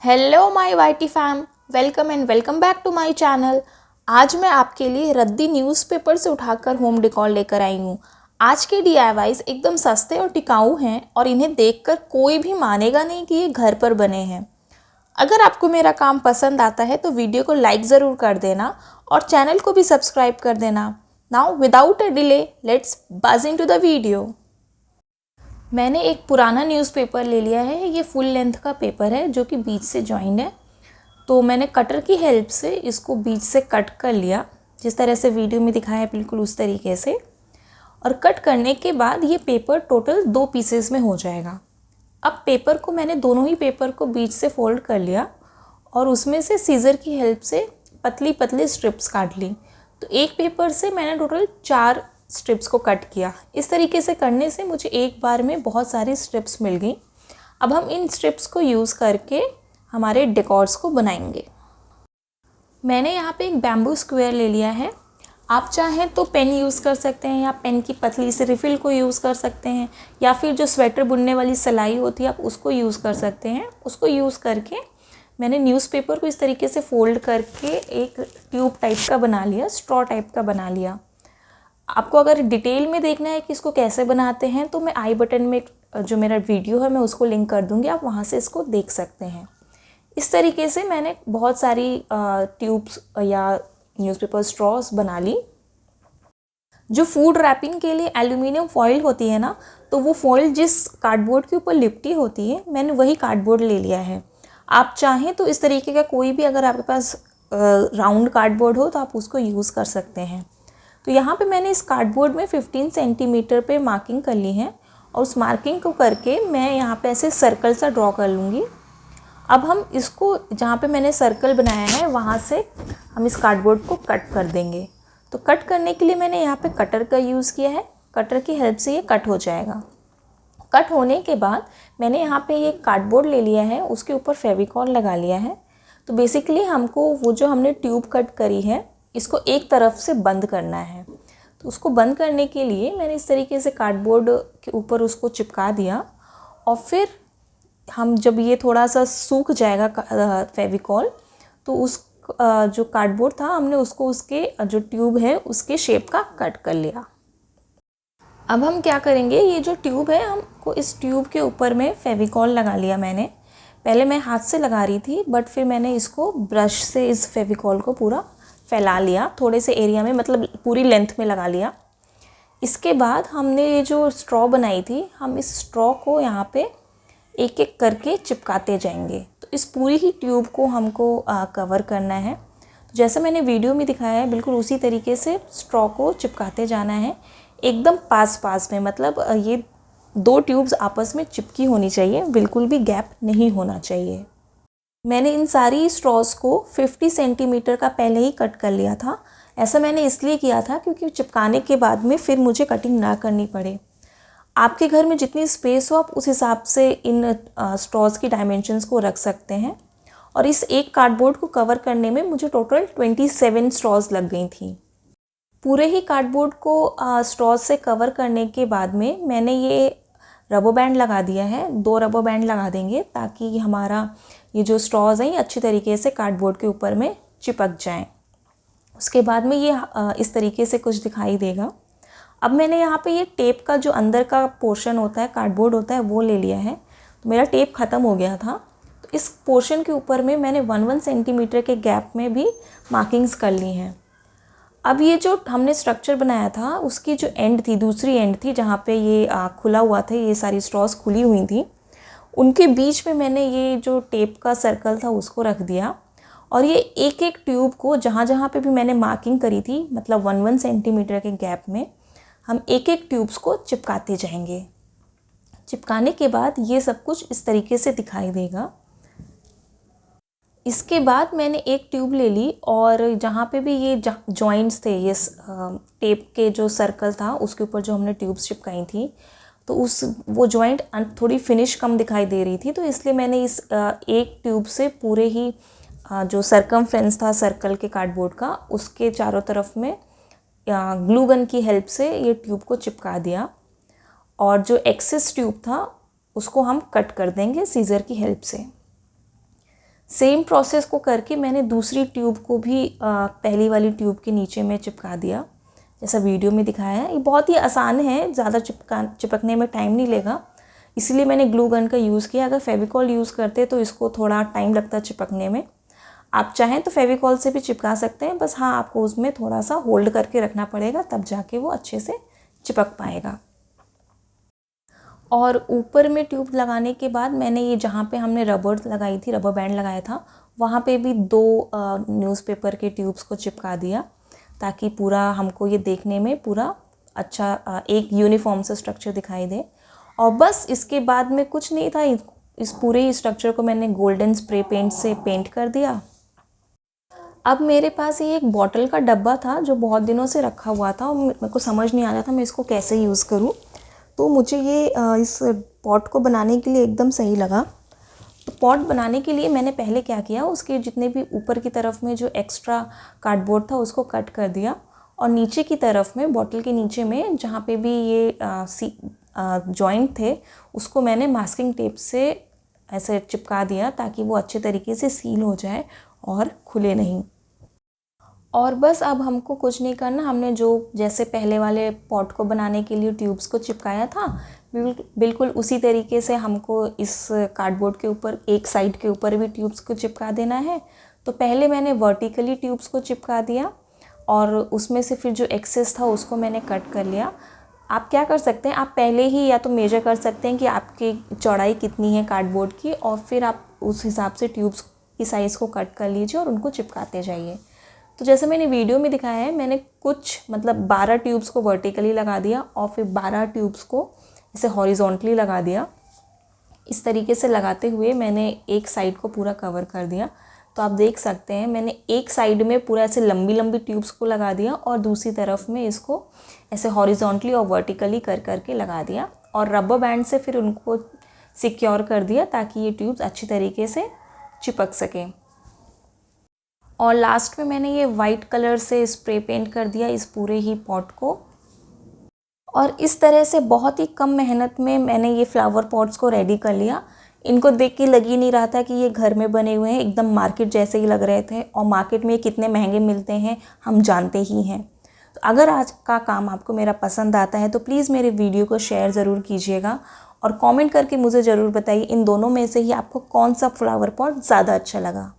Hello my YT fam, welcome and welcome back to my channel. आज मैं आपके लिए रद्दी न्यूज़पेपर से उठाकर होम डेकोर लेकर आई हूँ। आज के DIYs एकदम सस्ते और टिकाऊ हैं और इन्हें देखकर कोई भी मानेगा नहीं कि ये घर पर बने हैं। अगर आपको मेरा काम पसंद आता है तो वीडियो को लाइक ज़रूर कर देना और चैनल को भी सब्सक्राइब कर देना। Now without a delay let's buzz into the video. मैंने एक पुराना न्यूज़पेपर ले लिया है। ये फुल लेंथ का पेपर है जो कि बीच से जॉइंड है। तो मैंने कटर की हेल्प से इसको बीच से कट कर लिया, जिस तरह से वीडियो में दिखाया है बिल्कुल उस तरीके से। और कट करने के बाद ये पेपर टोटल 2 पीसेस में हो जाएगा। अब पेपर को मैंने दोनों ही पेपर को बीच से फोल्ड कर लिया और उसमें से सीज़र की हेल्प से पतली पतली स्ट्रिप्स काट ली। तो एक पेपर से मैंने टोटल 4 स्ट्रिप्स को कट किया। इस तरीके से करने से मुझे एक बार में बहुत सारी स्ट्रिप्स मिल गई। अब हम इन स्ट्रिप्स को यूज़ करके हमारे डेकोर्स को बनाएंगे। मैंने यहाँ पे एक बैम्बू स्क्वायर ले लिया है। आप चाहें तो पेन यूज़ कर सकते हैं या पेन की पतली से रिफ़िल को यूज़ कर सकते हैं, या फिर जो स्वेटर बुनने वाली सिलाई होती है आप उसको यूज़ कर सकते हैं। उसको यूज़ करके मैंने न्यूज़पेपर को इस तरीके से फ़ोल्ड करके एक ट्यूब टाइप का बना लिया, स्ट्रॉ टाइप का बना लिया। आपको अगर डिटेल में देखना है कि इसको कैसे बनाते हैं तो मैं आई बटन में जो मेरा वीडियो है मैं उसको लिंक कर दूँगी, आप वहाँ से इसको देख सकते हैं। इस तरीके से मैंने बहुत सारी ट्यूब्स या न्यूज़पेपर स्ट्रॉस बना ली। जो फूड रैपिंग के लिए एल्यूमिनियम फॉइल होती है ना, तो वो फॉइल जिस कार्डबोर्ड के ऊपर लिपटी होती है मैंने वही कार्डबोर्ड ले लिया है। आप चाहें तो इस तरीके का कोई भी, अगर आपके पास राउंड कार्डबोर्ड हो तो आप उसको यूज़ कर सकते हैं। तो यहाँ पे मैंने इस कार्डबोर्ड में 15 सेंटीमीटर पे मार्किंग कर ली है और उस मार्किंग को करके मैं यहाँ पे ऐसे सर्कल सा ड्रॉ कर लूँगी। अब हम इसको जहाँ पे मैंने सर्कल बनाया है वहाँ से हम इस कार्डबोर्ड को कट कर देंगे। तो कट करने के लिए मैंने यहाँ पे कटर का यूज़ किया है। कटर की हेल्प से ये कट हो जाएगा। कट होने के बाद मैंने यहाँ पे ये कार्डबोर्ड ले लिया है, उसके ऊपर फेविकॉल लगा लिया है। तो बेसिकली हमको वो जो हमने ट्यूब कट करी है इसको एक तरफ से बंद करना है। तो उसको बंद करने के लिए मैंने इस तरीके से कार्डबोर्ड के ऊपर उसको चिपका दिया और फिर हम जब ये थोड़ा सा सूख जाएगा फेविकॉल, तो उस जो कार्डबोर्ड था हमने उसको उसके जो ट्यूब है उसके शेप का कट कर लिया। अब हम क्या करेंगे, ये जो ट्यूब है हमको इस ट्यूब के ऊपर में फेविकॉल लगा लिया मैंने। पहले मैं हाथ से लगा रही थी बट फिर मैंने इसको ब्रश से इस फेविकॉल को पूरा फैला लिया, थोड़े से एरिया में, मतलब पूरी लेंथ में लगा लिया। इसके बाद हमने ये जो स्ट्रॉ बनाई थी, हम इस स्ट्रॉ को यहाँ पे एक एक करके चिपकाते जाएंगे। तो इस पूरी ही ट्यूब को हमको कवर करना है। तो जैसा मैंने वीडियो में दिखाया है बिल्कुल उसी तरीके से स्ट्रॉ को चिपकाते जाना है, एकदम पास पास में। मतलब ये 2 ट्यूब्स आपस में चिपकी होनी चाहिए, बिल्कुल भी गैप नहीं होना चाहिए। मैंने इन सारी स्ट्रॉस को 50 सेंटीमीटर का पहले ही कट कर लिया था। ऐसा मैंने इसलिए किया था क्योंकि चिपकाने के बाद में फिर मुझे कटिंग ना करनी पड़े। आपके घर में जितनी स्पेस हो आप उस हिसाब से इन स्ट्रॉस की डायमेंशंस को रख सकते हैं। और इस एक कार्डबोर्ड को कवर करने में मुझे टोटल 27 स्ट्रॉस लग गई थी। पूरे ही कार्डबोर्ड को स्ट्रॉस से कवर करने के बाद में मैंने ये रबर बैंड लगा दिया है। 2 रबर बैंड लगा देंगे ताकि हमारा ये जो स्ट्रॉज हैं ये अच्छी तरीके से कार्डबोर्ड के ऊपर में चिपक जाएं। उसके बाद में ये इस तरीके से कुछ दिखाई देगा। अब मैंने यहाँ पे ये टेप का जो अंदर का पोर्शन होता है, कार्डबोर्ड होता है, वो ले लिया है। तो मेरा टेप ख़त्म हो गया था, तो इस पोर्शन के ऊपर में मैंने 1 सेंटीमीटर के गैप में भी मार्किंग्स कर ली हैं। अब ये जो हमने स्ट्रक्चर बनाया था उसकी जो एंड थी, दूसरी एंड थी जहाँ पे ये खुला हुआ था, ये सारी स्ट्रॉस खुली हुई थी, उनके बीच में मैंने ये जो टेप का सर्कल था उसको रख दिया। और ये एक एक ट्यूब को जहाँ जहाँ पे भी मैंने मार्किंग करी थी, मतलब 1 सेंटीमीटर के गैप में हम एक एक ट्यूब्स को चिपकाते जाएंगे। चिपकाने के बाद ये सब कुछ इस तरीके से दिखाई देगा। इसके बाद मैंने एक ट्यूब ले ली और जहाँ पे भी ये जॉइंट्स थे, ये टेप के जो सर्कल था उसके ऊपर जो हमने ट्यूब्स चिपकाई थी, तो वो जॉइंट थोड़ी फिनिश कम दिखाई दे रही थी। तो इसलिए मैंने इस एक ट्यूब से पूरे ही जो सरकमफ्रेंस था सर्कल के कार्डबोर्ड का, उसके चारों तरफ में ग्लू गन की हेल्प से ये ट्यूब को चिपका दिया। और जो एक्सेस ट्यूब था उसको हम कट कर देंगे सीज़र की हेल्प से। सेम प्रोसेस को करके मैंने दूसरी ट्यूब को भी पहली वाली ट्यूब के नीचे में चिपका दिया, जैसा वीडियो में दिखाया है। ये बहुत ही आसान है, ज़्यादा चिपकने में टाइम नहीं लेगा, इसलिए मैंने ग्लू गन का यूज़ किया। अगर फेविकॉल यूज़ करते तो इसको थोड़ा टाइम लगता चिपकने में। आप चाहें तो फेविकॉल से भी चिपका सकते हैं, बस हाँ आपको उसमें थोड़ा सा होल्ड करके रखना पड़ेगा, तब जाके वो अच्छे से चिपक पाएगा। और ऊपर में ट्यूब लगाने के बाद मैंने ये जहाँ पे हमने रबर लगाई थी, रबर बैंड लगाया था, वहाँ पे भी 2 न्यूज़पेपर के ट्यूब्स को चिपका दिया, ताकि पूरा हमको ये देखने में पूरा अच्छा एक यूनिफॉर्म सा स्ट्रक्चर दिखाई दे। और बस इसके बाद में कुछ नहीं था, इस पूरे स्ट्रक्चर को मैंने गोल्डन स्प्रे पेंट से पेंट कर दिया। अब मेरे पास ये एक बॉटल का डब्बा था जो बहुत दिनों से रखा हुआ था और मेरे को समझ नहीं आ रहा था मैं इसको कैसे यूज़ करूँ। तो मुझे ये इस पॉट को बनाने के लिए एकदम सही लगा। तो पॉट बनाने के लिए मैंने पहले क्या किया, उसके जितने भी ऊपर की तरफ में जो एक्स्ट्रा कार्डबोर्ड था उसको कट कर दिया, और नीचे की तरफ में बॉटल के नीचे में जहाँ पे भी ये जॉइंट थे उसको मैंने मास्किंग टेप से ऐसे चिपका दिया, ताकि वो अच्छे तरीके से सील हो जाए और खुले नहीं। और बस अब हमको कुछ नहीं करना, हमने जो जैसे पहले वाले पॉट को बनाने के लिए ट्यूब्स को चिपकाया था बिल्कुल उसी तरीके से हमको इस कार्डबोर्ड के ऊपर एक साइड के ऊपर भी ट्यूब्स को चिपका देना है। तो पहले मैंने वर्टिकली ट्यूब्स को चिपका दिया और उसमें से फिर जो एक्सेस था उसको मैंने कट कर लिया। आप क्या कर सकते हैं, आप पहले ही या तो मेजर कर सकते हैं कि आपकी चौड़ाई कितनी है कार्डबोर्ड की, और फिर आप उस हिसाब से ट्यूब्स की साइज़ को कट कर लीजिए और उनको चिपकाते जाइए। तो जैसे मैंने वीडियो में दिखाया है, मैंने कुछ मतलब 12 ट्यूब्स को वर्टिकली लगा दिया और फिर 12 ट्यूब्स को इसे हॉरिजॉन्टली लगा दिया। इस तरीके से लगाते हुए मैंने एक साइड को पूरा कवर कर दिया। तो आप देख सकते हैं मैंने एक साइड में पूरा ऐसे लंबी लंबी ट्यूब्स को लगा दिया और दूसरी तरफ में इसको ऐसे हॉरिजॉन्टली और वर्टिकली कर करके लगा दिया, और रबर बैंड से फिर उनको सिक्योर कर दिया ताकि ये ट्यूब्स अच्छी तरीके से चिपक सकें। और लास्ट में मैंने ये वाइट कलर से स्प्रे पेंट कर दिया इस पूरे ही पॉट को। और इस तरह से बहुत ही कम मेहनत में मैंने ये फ्लावर पॉट्स को रेडी कर लिया। इनको देख के लग ही नहीं रहा था कि ये घर में बने हुए हैं, एकदम मार्केट जैसे ही लग रहे थे, और मार्केट में ये कितने महंगे मिलते हैं हम जानते ही हैं। तो अगर आज का काम आपको मेरा पसंद आता है तो प्लीज़ मेरे वीडियो को शेयर ज़रूर कीजिएगा और कमेंट करके मुझे ज़रूर बताइए इन दोनों में से ही आपको कौन सा फ्लावर पॉट ज़्यादा अच्छा लगा।